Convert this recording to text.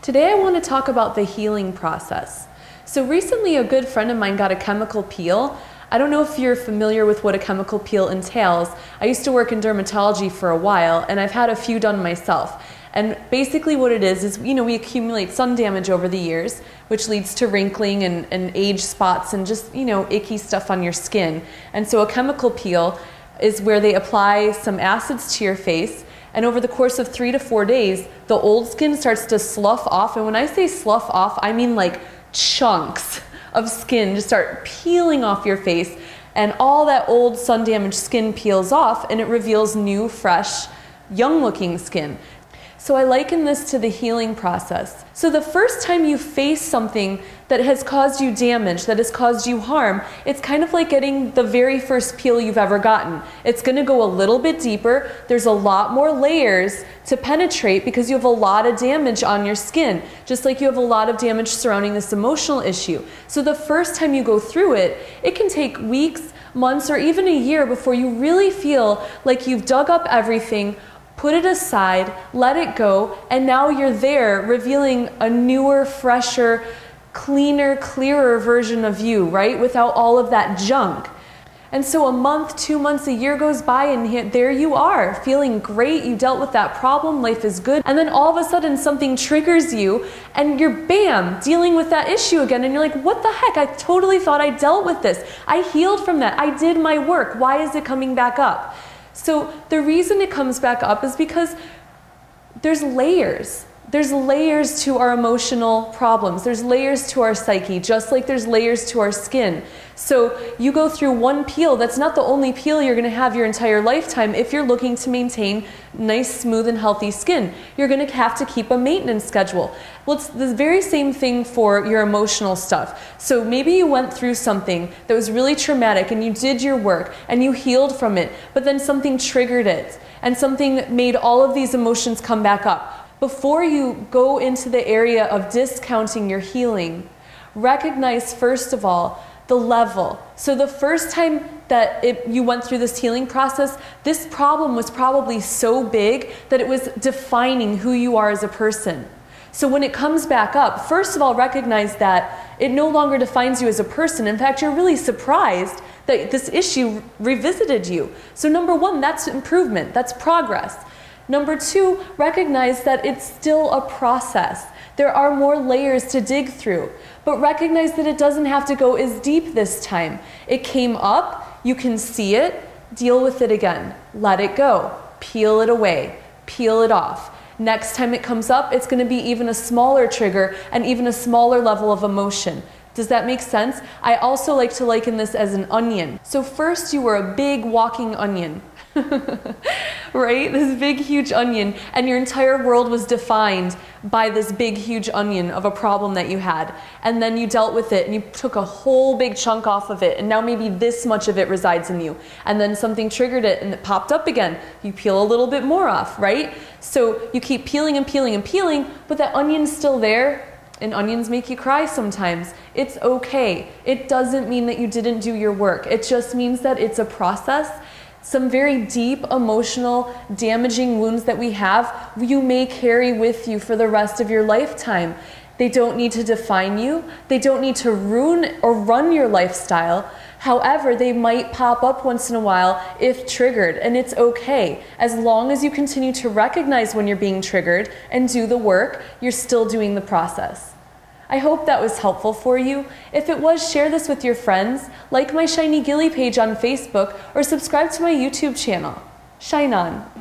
Today I want to talk about the healing process. So recently a good friend of mine got a chemical peel. I don't know if you're familiar with what a chemical peel entails. I used to work in dermatology for a while and I've had a few done myself. And basically what it is, we accumulate sun damage over the years, which leads to wrinkling and age spots and just, icky stuff on your skin. And so a chemical peel is where they apply some acids to your face, and over the course of 3 to 4 days, the old skin starts to slough off. And when I say slough off, I mean like chunks of skin just start peeling off your face, and all that old sun damaged skin peels off and it reveals new, fresh, young looking skin. So I liken this to the healing process. So the first time you face something that has caused you damage, that has caused you harm, it's kind of like getting the very first peel you've ever gotten. It's going to go a little bit deeper. There's a lot more layers to penetrate because you have a lot of damage on your skin, just like you have a lot of damage surrounding this emotional issue. So the first time you go through it, it can take weeks, months, or even a year before you really feel like you've dug up everything, put it aside, let it go, and now you're there revealing a newer, fresher, cleaner, clearer version of you, right? Without all of that junk. And so a month, 2 months, a year goes by and there you are, feeling great, you dealt with that problem, life is good, and then all of a sudden something triggers you and you're bam, dealing with that issue again, and you're like, what the heck, I totally thought I dealt with this. I healed from that, I did my work, why is it coming back up? So the reason it comes back up is because there's layers. There's layers to our emotional problems. There's layers to our psyche, just like there's layers to our skin. So you go through one peel, that's not the only peel you're going to have your entire lifetime if you're looking to maintain nice, smooth, and healthy skin. You're going to have to keep a maintenance schedule. Well, it's the very same thing for your emotional stuff. So maybe you went through something that was really traumatic and you did your work and you healed from it, but then something triggered it and something made all of these emotions come back up. Before you go into the area of discounting your healing, recognize first of all the level. So the first time that you went through this healing process, this problem was probably so big that it was defining who you are as a person. So when it comes back up, first of all, recognize that it no longer defines you as a person. In fact, you're really surprised that this issue revisited you. So number one, that's improvement, that's progress. Number two, recognize that it's still a process. There are more layers to dig through, but recognize that it doesn't have to go as deep this time. It came up, you can see it, deal with it again. Let it go, peel it away, peel it off. Next time it comes up, it's going to be even a smaller trigger and even a smaller level of emotion. Does that make sense? I also like to liken this as an onion. So first you were a big walking onion. Right? This big huge onion, and your entire world was defined by this big huge onion of a problem that you had, and then you dealt with it and you took a whole big chunk off of it, and now maybe this much of it resides in you, and then something triggered it and it popped up again. You peel a little bit more off, right? So you keep peeling and peeling and peeling, but that onion's still there. And onions make you cry sometimes. It's okay. It doesn't mean that you didn't do your work. It just means that it's a process. Some very deep, emotional, damaging wounds that we have, you may carry with you for the rest of your lifetime. They don't need to define you. They don't need to ruin or run your lifestyle. However, they might pop up once in a while if triggered, and it's okay. As long as you continue to recognize when you're being triggered and do the work, you're still doing the process. I hope that was helpful for you. If it was, share this with your friends, like my Shiny Gilly page on Facebook, or subscribe to my YouTube channel. Shine on.